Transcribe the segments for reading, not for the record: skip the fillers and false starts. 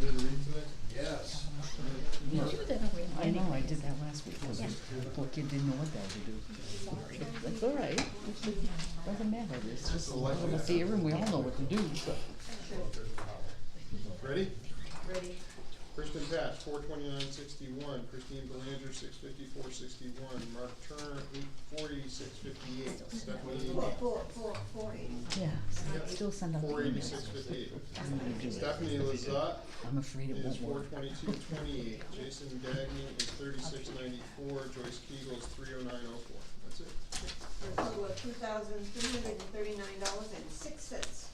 to read today? Yes. You do that already. I know, I did that last week, because Yeah. the poor kid didn't know what the hell to do. Sorry. That's all right, doesn't matter, it's just a Select little that. fear, and we all know what to do, so. Ready? Ready. Kristen Patch, 429.61. Christine Belanger, 654.61. Mark Turner, 840.658. Stephanie, 480. Yeah, still send out the emails. 486.58. I'm gonna do it. Stephanie Lazat I'm afraid it is won't work. 422.28. Jason Gagnon is 36.94. Joyce Kegel is 309.04. That's it. For a total of $2,339.06.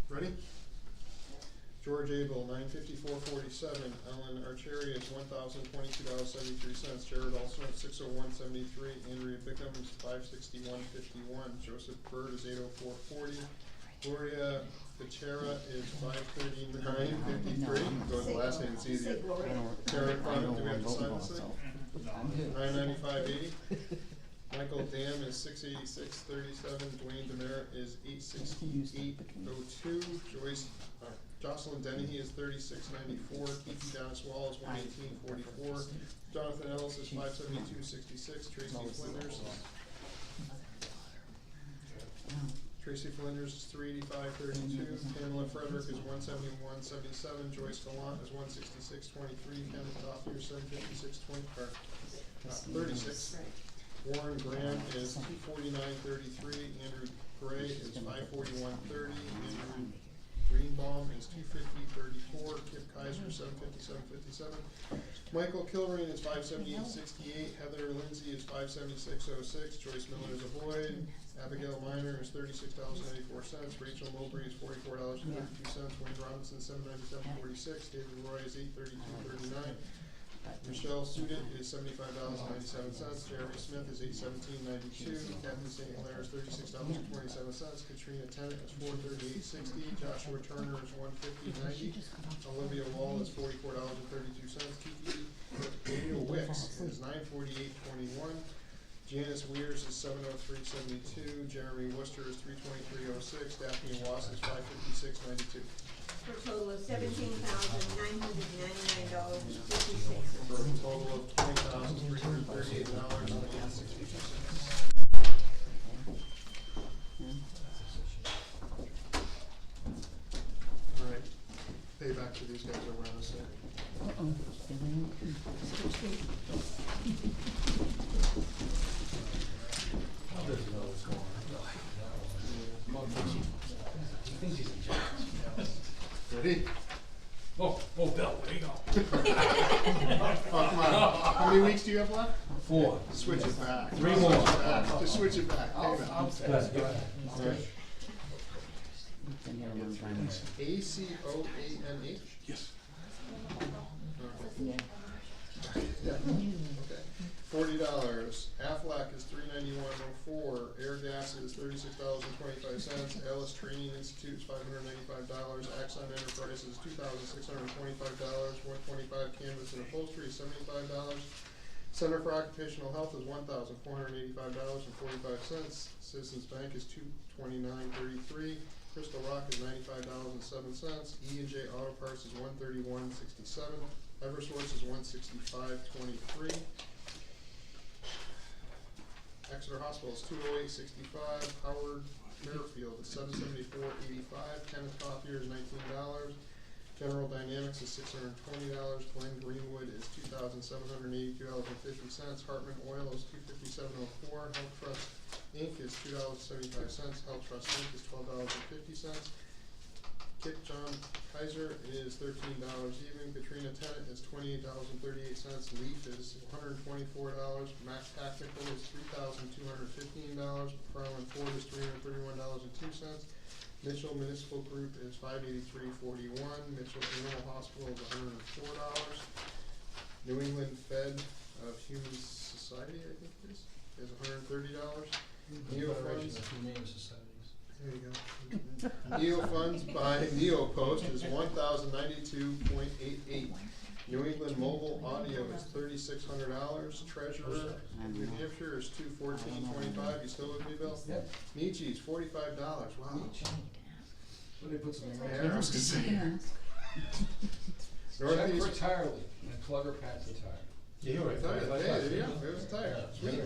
Ready? George Abel, $954.47. Ellen Archery is $1,022.73. Jared Olson at $601.73. Andrea Bickham is $561.51. Joseph Bird is $804.40. Gloria Becerra is $539.53. Go to the last name, it's easier. Karen Clement, do we have to sign this thing? I'm good. $995.80. Michael Dam is $686.37. Dwayne Demerit is $868.02. Jocelyn Dennehy is $36.94. Kiki Dennis Wall is $118.44. Jonathan Ellis is $572.66. Tracy Flinders is $385.32. Pamela Frederick is $171.77. Joyce Gallant is $166.23. Kenneth Dothier is $756.36. Warren Graham is $249.33. Andrew Gray is $541.30. Andrew Greenbaum is $250.34. Kip Kaiser is $757.57. Michael Kilrain is $578.68. Heather Lindsay is $576.06. Joyce Miller is a void. Abigail Miner is $36.94. Rachel Mowbray is $44.32. Wayne Robinson $797.46. David Roy is $832.39. Michelle Sudit is $75.97. Jeremy Smith is $817.92. Captain St. Clair is $36.27. Katrina Tennant is $438.60. Joshua Turner is $150.90. Olivia Wall is $44.32. Kiki Daniel Wicks is $948.21. Janice Weirs is $703.72. Jeremy Worcester is $323.06. Daphne Wass is $556.92. For a total of $17,999.56. For a total of $20,338.62. All right, pay back to these guys over on this side. Uh-oh. Ready? Oh, Bill, there you go. Oh, come on. How many weeks do you have left? 4. Switch it back. 3 more. Just switch it back. Pay back. Go ahead. All right. Been here a long time. ACOANH? Yes. Yeah. Okay. $40. Aflac is $391.04. Air Gas is $36.25. Alice Training Institute is $595. Axon Enterprises $2,625. $125. Canvas and Upholstery is $75. Center for Occupational Health is $1,485.45. Citizens Bank is $229.33. Crystal Rock is $95.07. E&J Auto Parts is $131.67. Eversource is $165.23. Exeter Hospital is $208.65. Howard Fairfield is $774.85. Kenneth Copier is $19. General Dynamics is $620. Glenn Greenwood is $2,782.50. Hartman Oil is $257.04. Health Trust Inc. is $2.75. Health Trust Inc. is $12.50. Kit John Kaiser is $13 even. Katrina Tennant is $28.38. Leaf is $124. Mac Tactical is $3,215. Carlin Ford is $331.02. Mitchell Municipal Group is $583.41. Mitchell General Hospital is $104. New England Fed of Human Society, I think it is $130. Neo Funds. There you go. Neo Funds by Neo Post is $1,092.88. New England Mobile Audio is $3,600. Treasurer in New Hampshire is $214.25. You still with me, Bill? Yep. Nietzsche's $45. Wow. When they put some. Yeah, I was gonna say. Check for Northeast. entirely, and Clever Pat's entirely. Yeah, there you go. It was tired. Sweet.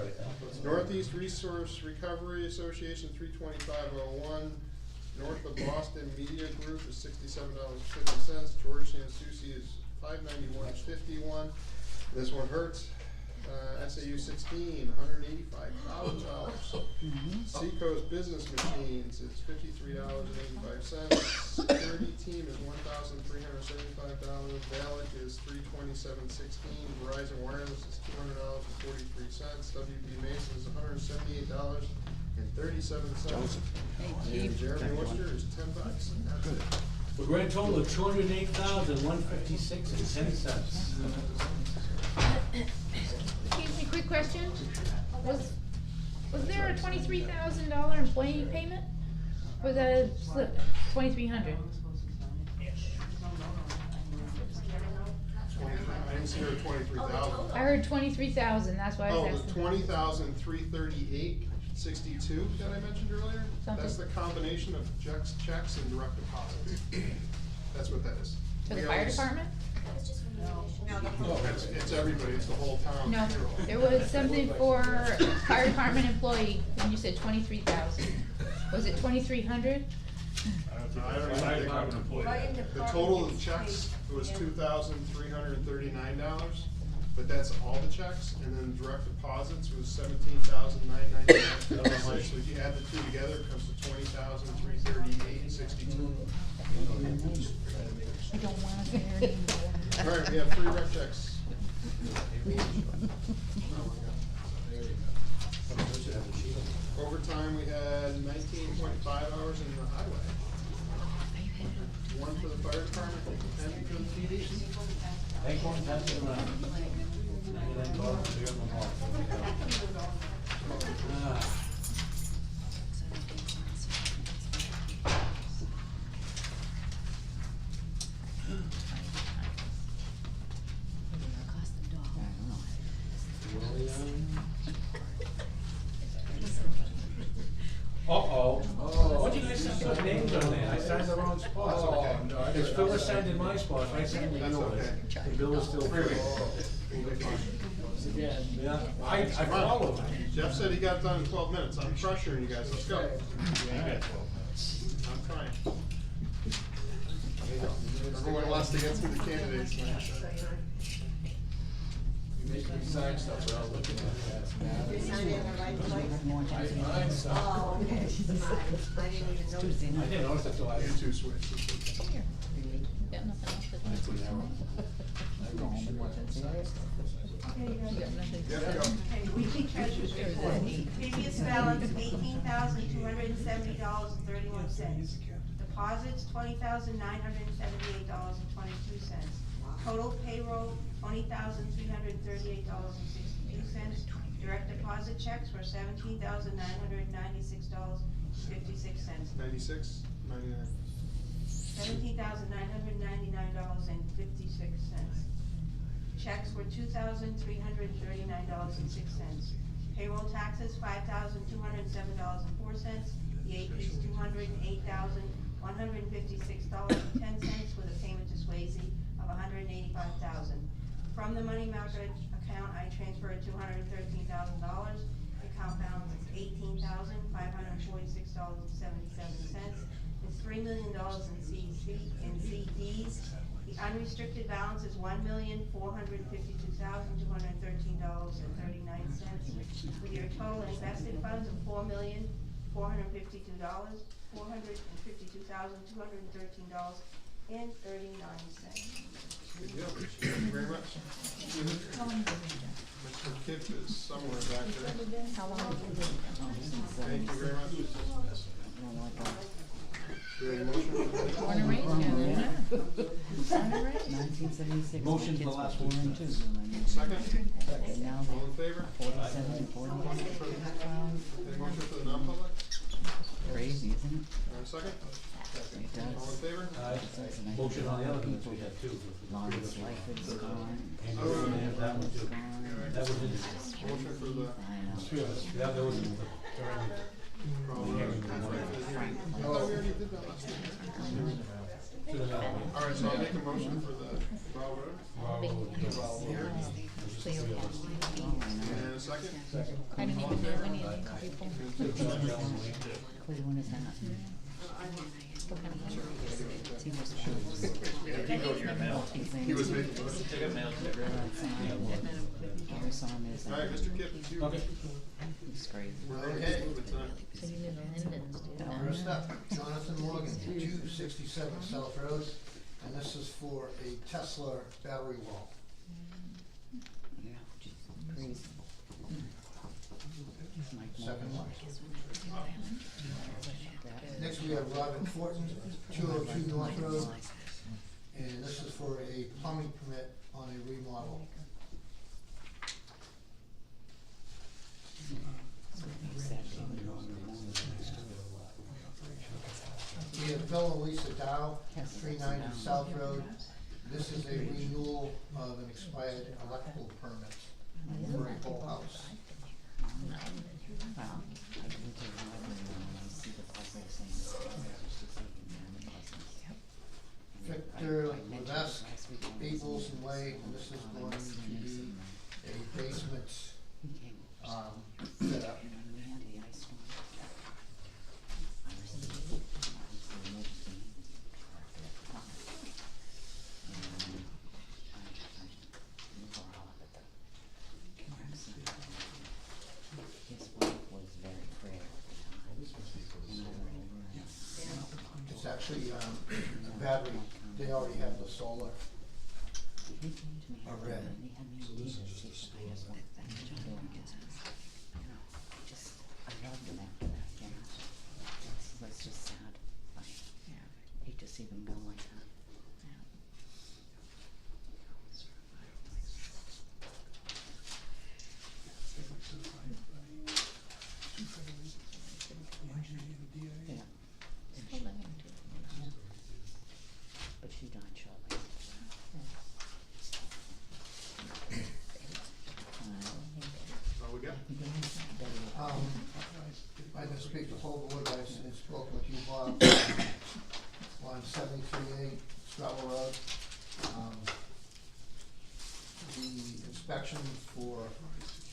Northeast Resource Recovery Association, $325.01. North of Boston Media Group is $67.50. George Sansucci is $591.51. This one hurts. SAU 16, $185,000. Seacoast Business Machines is $53.85. Security Team is $1,375. Valak is $327.16. Verizon Wireless is $200.43. WB Mason is $178.37. And Jeremy Worcester is $10. That's it. A grand total of $208,156.10. Excuse me, quick question. Was there a $23,000 employee payment? Or was that a slip, 2,300? I didn't see her 23,000. I heard 23,000, that's why I was Oh, the asking. 20,338.62 that I mentioned earlier? That's the Something. combination of checks and direct deposits. That's what that is. For the We fire always- department? No, It's everybody, it's the whole town. No, there was something for fire department employee, and you said 23,000. Was it 2,300? I don't even think the total of checks was $2,339, but that's all the checks, and then direct deposits was $17,999. So if you add the two together, it comes to $20,338.62. I don't wanna hear anymore. All right, we have 3 rec checks. Overtime, we had 19.5 hours in the highway. 1 for the fire department, 10 for the PD. Take one, pass it around. And then go up to the other hall. Ah. Uh-oh. What did you guys send those names on there? I signed the wrong spot. That's okay. Because Phyllis signed in my spot, I signed in That's yours. okay. The bill is still free. Yeah, I followed. Jeff said he got it done in 12 minutes. I'm pressuring you guys. Let's go. I'm trying. Everyone wants to get through the candidates. You make me sign stuff without looking at You're signing in the right place? that. Mine stuff. Oh, okay. I didn't even notice. Tuesday I night. didn't notice that till I. You two switch. Here. Got nothing else to do. Go home and watch it. You got nothing to Yep, do. go. Okay, weekly treasurer's report. Previous balance, $18,278.31. Deposits, $20,978.22. Total payroll, $20,338.62. Direct deposit checks were $17,996.56. 96, 99. $17,999.56. Checks were $2,339.06. Payroll taxes, $5,207.04. The AP is $208,156.10 with a payment to Swayze of $185,000. From the money market account, I transferred $213,000. Account balance is $18,546.77. It's $3 million in CDs. The unrestricted balance is $1,452,213.39. With your total invested funds of $4,452,213.39. Good deal. Thank you very much. Mr. Kip is somewhere back there. How long have you been? Thank you very much. Do we have a motion? Born and raised down there, huh? Born and raised. 1976. Motion to kids the last were born one. too. Second? And now All in they're favor? 47 and 40. Any motion for the non-public? Crazy, isn't it? Second? It does. All in favor? Aye. It says in Motion on the other minutes we had too. Lawrence life is gone. And we're gonna have that one too. That was in, Motion for the. I know. yeah, that was in the. I thought we already did that last week. Should have had one. Alright, so I'll make a motion for the Browell Road. And a second? Second. I didn't even know any of these people. Cleveland is that? What kind of injury? He was If you go to your mail, He was making a motion. I got mail today. Every song is. Alright, Mr. Kip, you. Okay. He's crazy. We're okay with tonight. So you live in Independence, do you? First up, Jonathan Morgan, 267 South Road, and this is for a Tesla battery wall. Yeah, crazy. Second one. Next we have Robin Fortin, 202 North Road, and this is for a plumbing permit on a remodel. We have Bill and Lisa Dow, 390 South Road. This is a renewal of an expired electrical permit for a whole house. Wow. I didn't do that. I see the puzzle saying. Victor Levesque, 8 Wilson Way, and this is going to be a basement, fit up. His wife was very frail at the time. It's actually, a battery, they already have the solar. Already. So this is just a split. I loved him after that, you know. It was just sad. I hate to see them go like that. Yeah. But she died shortly. All we got? I can speak to the whole board, I spoke with you, Bob, on 73A Straddle Road. The inspection for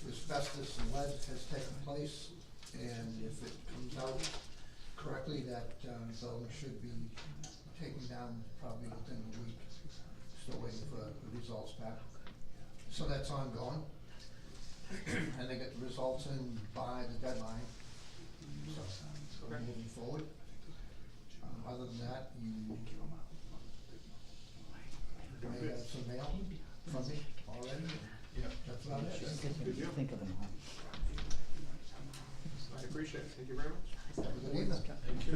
asbestos and lead has taken place, and if it comes out correctly, that building should be taken down probably within a week. Still waiting for the results back. So that's ongoing. And they get the results in by the deadline. So we're moving forward. Other than that, you may have some mail from me already. Yeah. That's about it. Good deal. Think of them all. I appreciate it. Thank you very much. Have a good evening. Thank you.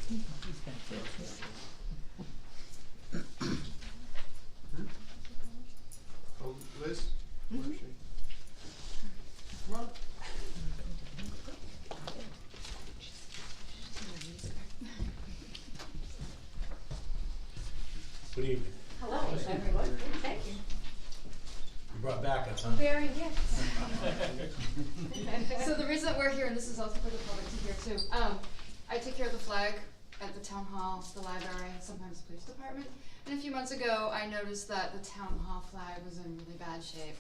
He's got kids. Oh, Liz? Where is she? Come on. Good evening. Hello, everyone. Thank you. You brought backups, huh? Very yes. So the reason that we're here, and this is also for the public to hear too, I take care of the flag at the town hall, the library, and sometimes the police department. And a few months ago, I noticed that the town hall flag was in really bad shape,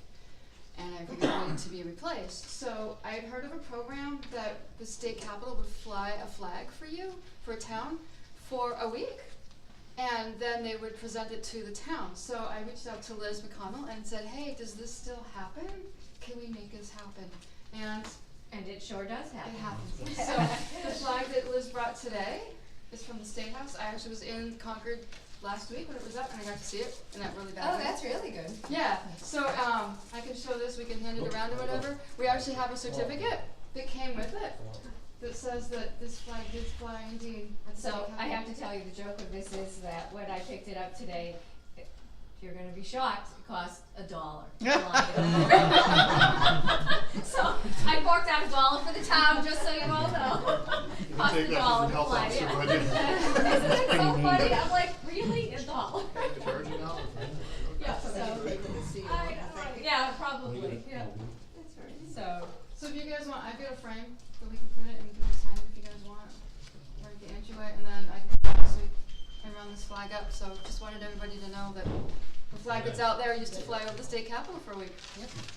and I figured it needed to be replaced. So I had heard of a program that the state capitol would fly a flag for you, for a town, for a week. And then they would present it to the town. So I reached out to Liz McConnell and said, hey, does this still happen? Can we make this happen? And it sure does happen. it happens. So the flag that Liz brought today is from the State House. I actually was in Concord last week when it was up, and I got to see it in that really bad Oh, way. that's really good. Yeah, so I can show this, we can hand it around or whatever. We actually have a certificate that came with it that says that this flag did fly indeed at the So state I capitol. have to tell you, the joke of this is that when I picked it up today, you're gonna be shocked, it cost $1 to fly it. So I forked out $1 for the town, just so you all know. Cost take $1 that from to health fly, officer yeah. budget. Isn't it so funny? I'm like, really? $1? They charge you now? Yeah, so. Pay for the seal. I know, right, yeah, probably, yeah. So if you guys want, I've got a frame that we can put it and we can just hang it if you guys want, or you can enter it, and then I can obviously run this flag up. So just wanted everybody to know that the flag that's out there used to fly over the state capitol for a week,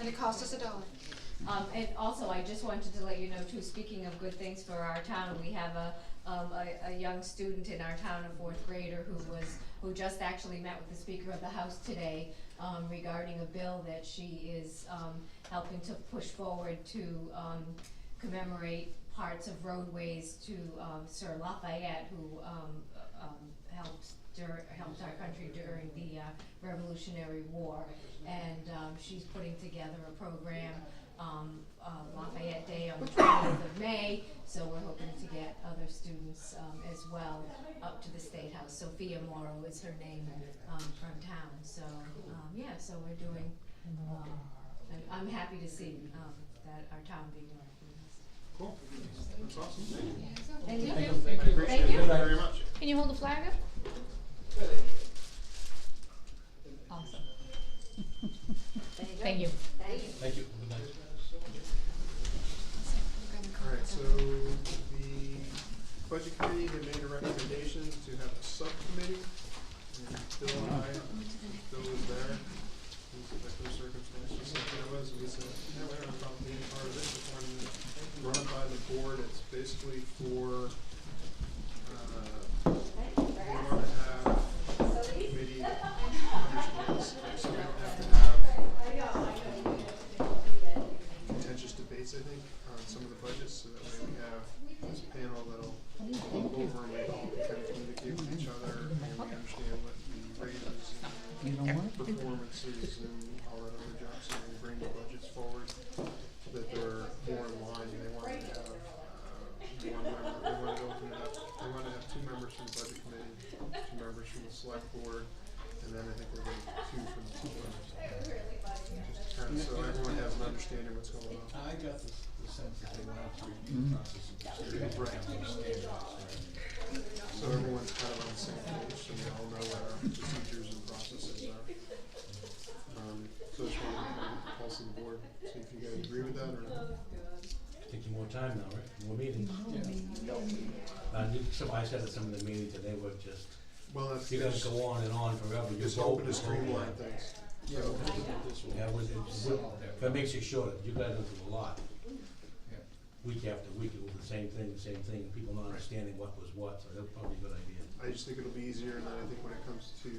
and it cost us $1. And also, I just wanted to let you know too, speaking of good things for our town, we have a young student in our town, a 4th grader, who just actually met with the Speaker of the House today, regarding a bill that she is, helping to push forward to, commemorate parts of roadways to, Sir Lafayette, who, helped our country during the, Revolutionary War. And, she's putting together a program, Lafayette Day on the 20th of May, so we're hoping to get other students as well up to the State House. Sophia Morrow is her name, from town, so, yeah, so we're doing, and I'm happy to see, that our town being recognized. Cool. That's awesome. Thank you. I appreciate Thank you. it very much. Can you hold the flag up? Awesome. Thank you. Thank you. Good night. Alright, so the budget committee had made a recommendation to have a subcommittee, and Bill and I, Bill was there, he said that those circumstances, so there was, we said, yeah, we don't have a problem being part of it, just wanted to run it by the board. It's basically for, they wanna have the committee that understands, so we don't have to have contentious debates, I think, on some of the budgets, so that way we have this panel that'll look over and we all kind of communicate with each other, and we understand what the raises and performances and all that other junk, so we bring the budgets forward, that they're more in line, and they want to have, one member, they want to open it up, they want to have 2 members from the budget committee, 2 members from the select board, and then I think we're going to 2 from the 2 members. Just kind of so everyone has an understanding what's going on. I got the sense that they wanted to review the process of the standards, So everyone's kind of on the same page, so we all know what our procedures and processes are. So just wanted to pulse of the board, see if you guys agree with that or not. Taking more time now, right? More meetings. I said at some of the meetings that they were just, Well, that's you're gonna go on and on forever. You're just hoping to voting, streamline things. Yeah, we'll have to do this one. Yeah, if it makes it shorter, you guys went through a lot. Yeah. Week after week, it was the same thing, people not understanding what was what, so that's probably a good idea. I just think it'll be easier, and then I think when it comes to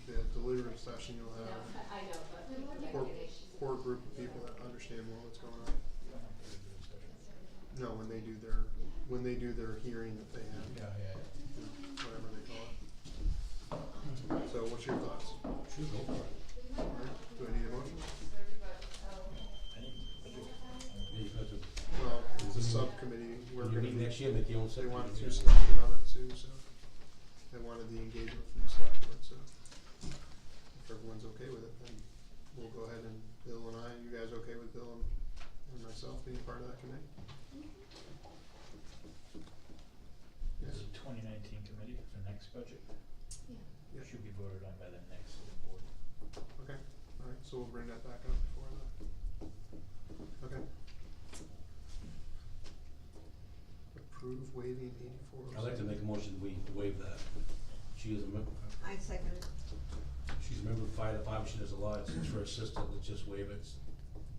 the deliberative session, you'll have core group of people that understand more what's going on. No, when they do their hearing that they have, Yeah. whatever they call it. So what's your thoughts? Should go for it. Alright, do I need a motion? Yeah, you guys are- Well, it's a subcommittee, we're You gonna meet be, next year, make your own they wanted subcommittee. to selection on it too, so they wanted the engagement from the select board, so if everyone's okay with it, then we'll go ahead and Bill and I, you guys okay with Bill and myself being part of that committee? Yes. There's a 2019 committee for next budget. Yeah. Should be voted on by the next board. Okay, alright, so we'll bring that back up before that. Okay. Approve waiving 84. I'd like to make a motion, we waive that. She is a member, I second it. she's a member of the fire department, she does a lot, it's her assistant, let's just waive it. It's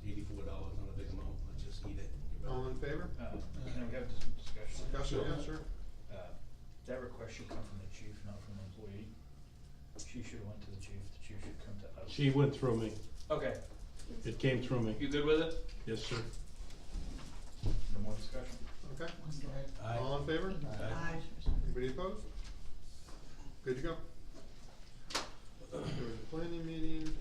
$84, not a big amount, let's just eat it. All in favor? Can we have this discussion? Discussion, Sure. yeah, sure. That request should come from the chief, not from the employee. She should have went to the chief should come to us. She went through me. Okay, It came through me. you good with it? Yes, sir. No more discussion? Okay, Aye. all in favor? Aye. Anybody opposed? Good to go. There was a planning meeting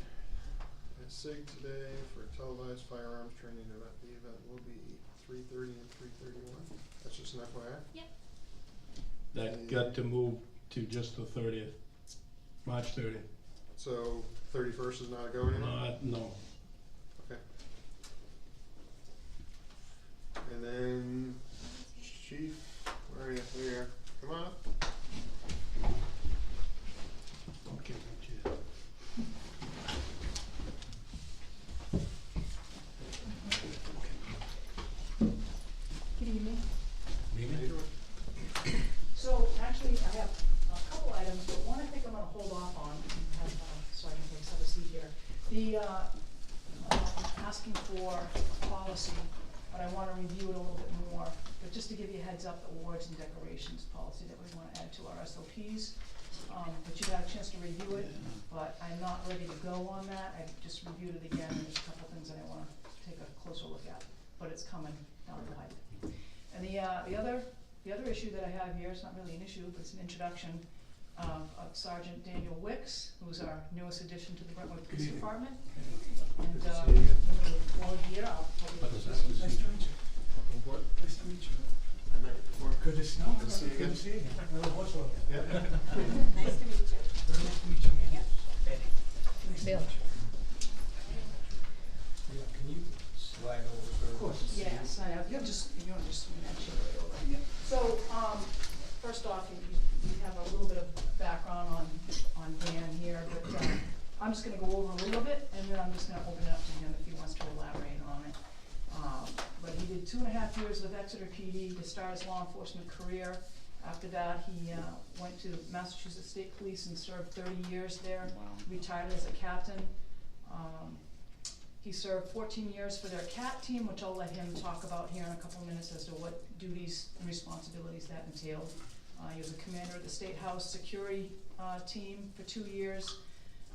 at SIG today for a televised firearms training event. The event will be 3:30 and 3:31. That's just an FYI. That got to move to just the 30th, March 30th. So 31st is not a go anymore? No. Okay. And then, Chief, where are you? Here, come on up. Okay, okay. Good evening. Maybe? So actually, I have a couple items, but one I think I'm gonna hold off on, and have Sergeant Hicks have a seat here. The, asking for a policy, but I wanna review it a little bit more. But just to give you a heads up, the awards and decorations policy that we wanna add to our SOPs. But you got a chance to review it, but I'm not ready to go on that. I just reviewed it again, and there's a couple things that I wanna take a closer look at, but it's coming down the pipe. And the other issue that I have here, it's not really an issue, but it's an introduction of Sergeant Daniel Wicks, who's our newest addition to the Brentwood Police Department. And, Good to see you again. I'm gonna look forward here, I'll probably. Nice to meet you. Welcome aboard. Nice to meet you. I met you before. Good to see you. Good to see you again. Good to see you. Another voice over. Yeah. Nice to meet you. Very nice to meet you, man. Betty. Nice to Bill. meet you. Yeah, can you slide over? Of course, yes, I have, just, if you want to just swing that chair right over. So, first off, you have a little bit of background on Dan here, but, I'm just gonna go over a little bit, and then I'm just gonna open it up to him if he wants to elaborate on it. But he did 2.5 years with Exeter PD to start his law enforcement career. After that, he, went to Massachusetts State Police and served 30 years there, retired as a captain. He served 14 years for their CAT team, which I'll let him talk about here in a couple of minutes as to what duties and responsibilities that entailed. He was a commander of the State House Security team for 2 years.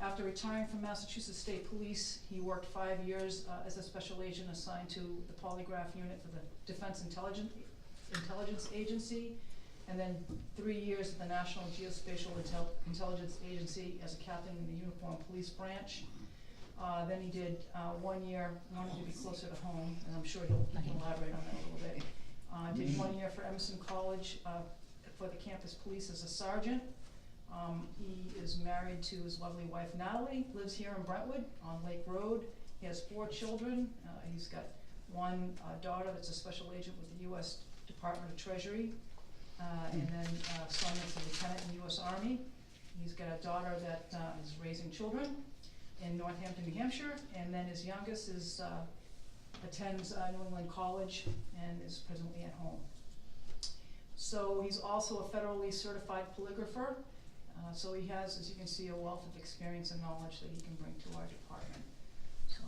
After retiring from Massachusetts State Police, he worked 5 years as a special agent assigned to the polygraph unit for the Defense Intelligence Agency, and then 3 years at the National Geospatial Intelligence Agency as a captain in the Uniform Police Branch. Then he did 1 year, wanted to be closer to home, and I'm sure he'll elaborate on that a little bit. Did 1 year for Emerson College for the campus police as a sergeant. He is married to his lovely wife Natalie, lives here in Brentwood on Lake Road. He has 4 children. He's got one daughter that's a special agent with the U.S. Department of Treasury, and then a son that's a lieutenant in the U.S. Army. He's got a daughter that is raising children in Northampton, New Hampshire, and then his youngest is attends New England College and is presently at home. So he's also a federally certified polygrapher. So he has, as you can see, a wealth of experience and knowledge that he can bring to our department. So,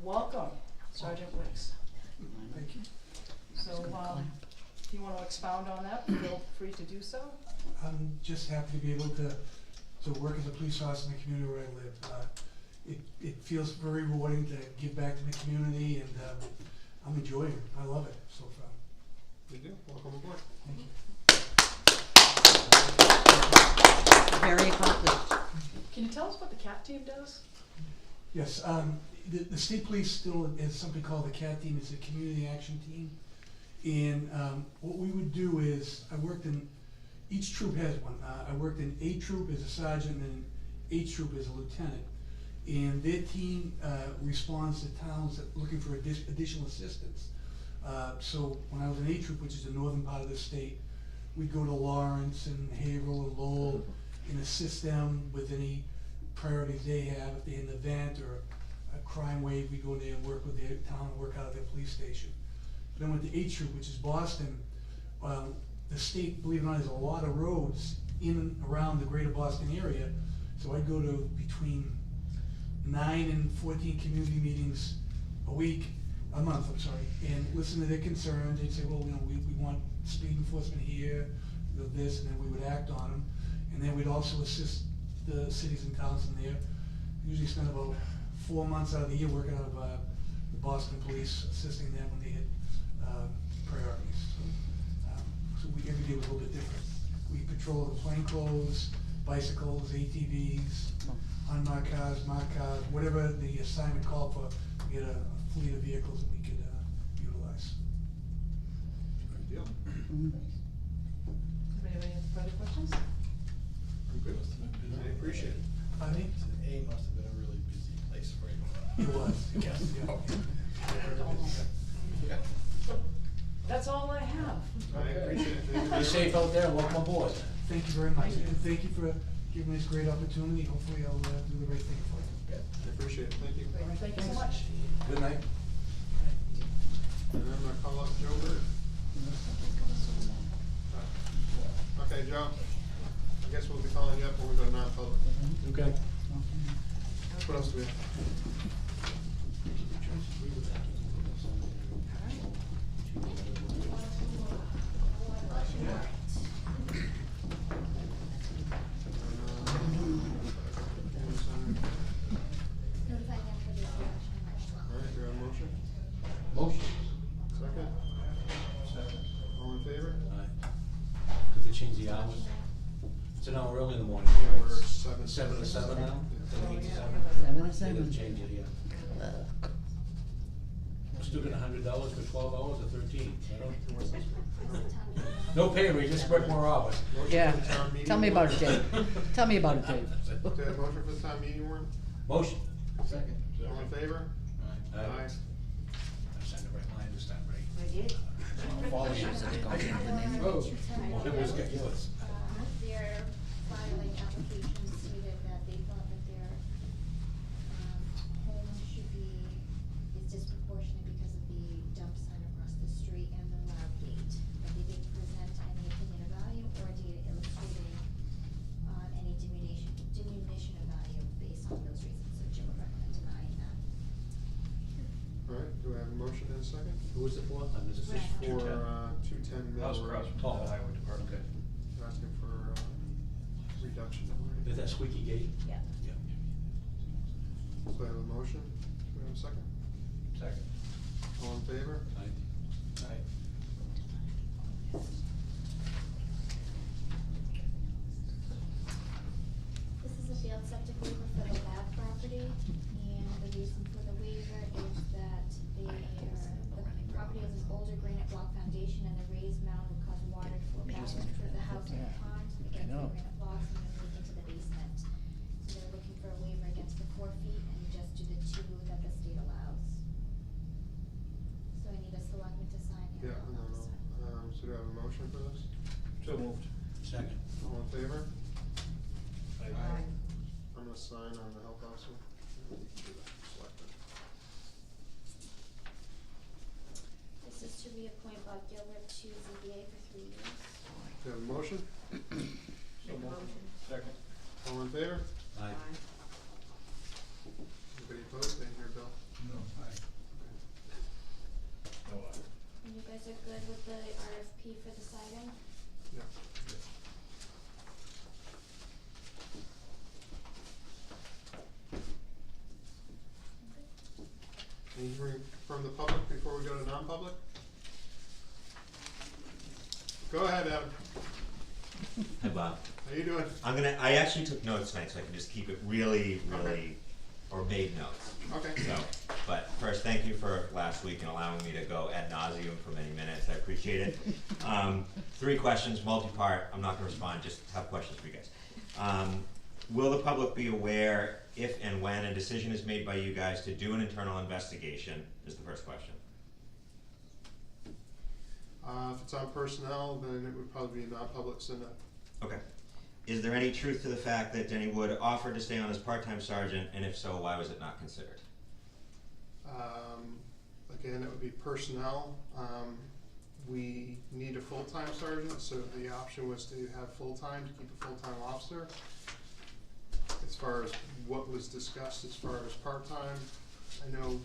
welcome, Sergeant Wicks. Thank you. So, if you want to expound on that, feel free to do so. I'm just happy to be able to work as a police officer in the community where I live. It feels very rewarding to give back to the community, and I'm enjoying it. I love it so far. We do. Welcome aboard. Thank you. Very accomplished. Can you tell us what the CAT team does? Yes, the state police still has something called the CAT team. It's a community action team. And what we would do is, I worked in, each troop has one. I worked in A troop as a sergeant and H troop as a lieutenant. And their team responds to towns that looking for additional assistance. So when I was in A troop, which is the northern part of the state, we'd go to Lawrence and Haverhill and Lowell and assist them with any priorities they have. If they had an event or a crime wave, we go in there and work with their town and work out of their police station. Then with the H troop, which is Boston, the state, believe it or not, has a lot of roads in and around the greater Boston area. So I'd go to between 9 and 14 community meetings a month, I'm sorry, and listen to their concerns. They'd say, well, you know, we want speed enforcement here, this, and then we would act on them. And then we'd also assist the cities and towns in there. Usually spend about 4 months out of the year working out of the Boston police, assisting them when they hit priorities. So every day was a little bit different. We patrol the plainclothes, bicycles, ATVs, unmarked cars, marked cars, whatever the assignment called for. We had a fleet of vehicles that we could utilize. Good deal. Anybody have any further questions? I'm good. I appreciate it. I think A must It was, yes, yeah. That's all I have. I appreciate it. Thank you Be very safe much. out there and welcome aboard. Thank you very much, and thank you for giving me this great opportunity. Hopefully I'll do the right thing for you. I appreciate it, thank you. All right, thank you so much. Good night. And I'm gonna call up Joe Bird. Okay, Joe, I guess we'll be calling you up when we go non-public. Okay. What else do we have? Alright, do we have a motion? Motion. Second? Second. All in favor? Aye. Could they change the hours? It's an hour early in the morning. Yeah, we're seven. 7 to 7 now? Yeah. 8 to 7? 7 to They 7. didn't change it yet. Student $100 for 12 hours or 13? I don't. No pay raise, just work more hours. Motion Yeah, for the town meeting tell me about it, warrant. Dave. Tell me about it, Dave. Do we have a motion for the town meeting warrant? Motion. Second. All in favor? Aye. I signed the right line this time, right? I did. Follow you. Oh, it was get yours. Their filing application stated that they thought that their, home should be, is disproportionate because of the dump sign across the street and the loud gate. But they didn't present any opinion of value or data illustrating, any diminution of value based on those reasons, so Jim would recommend denying that. Alright, do we have a motion and a second? Who was it for? This is for, 210 Mill House Road. across from the highway department. Okay. They're asking for, reduction of rate. Is that squeaky gate? Yeah. Yeah. So I have a motion, do we have a second? Second. All in favor? Aye. Aye. This is a failed septic waiver for the lab property, and the reason for the waiver is that the property has an older granite block foundation, and the raised mound would cause water to flow back into the house and the pond against the granite blocks and then leak into the basement. So they're looking for a waiver against the 4 feet and just do the 2 that the state allows. So I need a selectman to sign here. Yeah, no. So do I have a motion for this? So moved. Second. All in favor? Aye. I'm gonna sign on the health officer. You can do that, selectmen. This is to reappoint Bob Gilbert to ZBA for 3 years. Do you have a motion? So moved. Second. All in favor? Aye. Anybody opposed? Didn't hear Bill. No, aye. No, aye. And you guys are good with the RFP for the siding? Yeah. Anything from the public before we go to non-public? Go ahead, Adam. Hi, Bob. How you doing? I actually took notes tonight, so I can just keep it really, or made notes. Okay. So, but first, thank you for last week and allowing me to go ad nauseum for many minutes. I appreciate it. 3 questions, multi-part. I'm not gonna respond, just have questions for you guys. Will the public be aware if and when a decision is made by you guys to do an internal investigation, is the first question. If it's on personnel, then it would probably be non-public, so no. Okay. Is there any truth to the fact that Denny Wood offered to stay on as part-time sergeant, and if so, why was it not considered? Again, it would be personnel. We need a full-time sergeant, so the option was to have full-time, to keep a full-time officer. As far as what was discussed as far as part-time, I know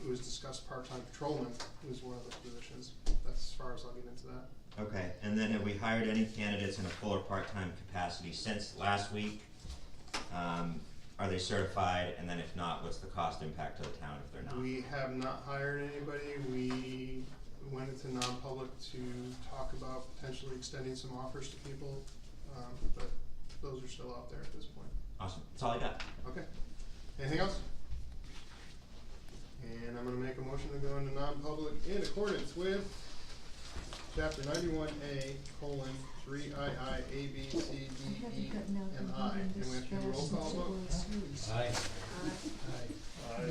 it was discussed part-time patrolman was one of those positions. That's as far as I'll get into that. Okay, and then have we hired any candidates in a full or part-time capacity since last week? Are they certified, and then if not, what's the cost impact to the town if they're not? We have not hired anybody. We went into non-public to talk about potentially extending some offers to people, but those are still out there at this point. Awesome, that's all I got. Okay. Anything else? And I'm gonna make a motion to go into non-public in accordance with Chapter 91A, :3 II, A, B, C, D, E, and I. And we have to do a roll call vote? Aye. Aye.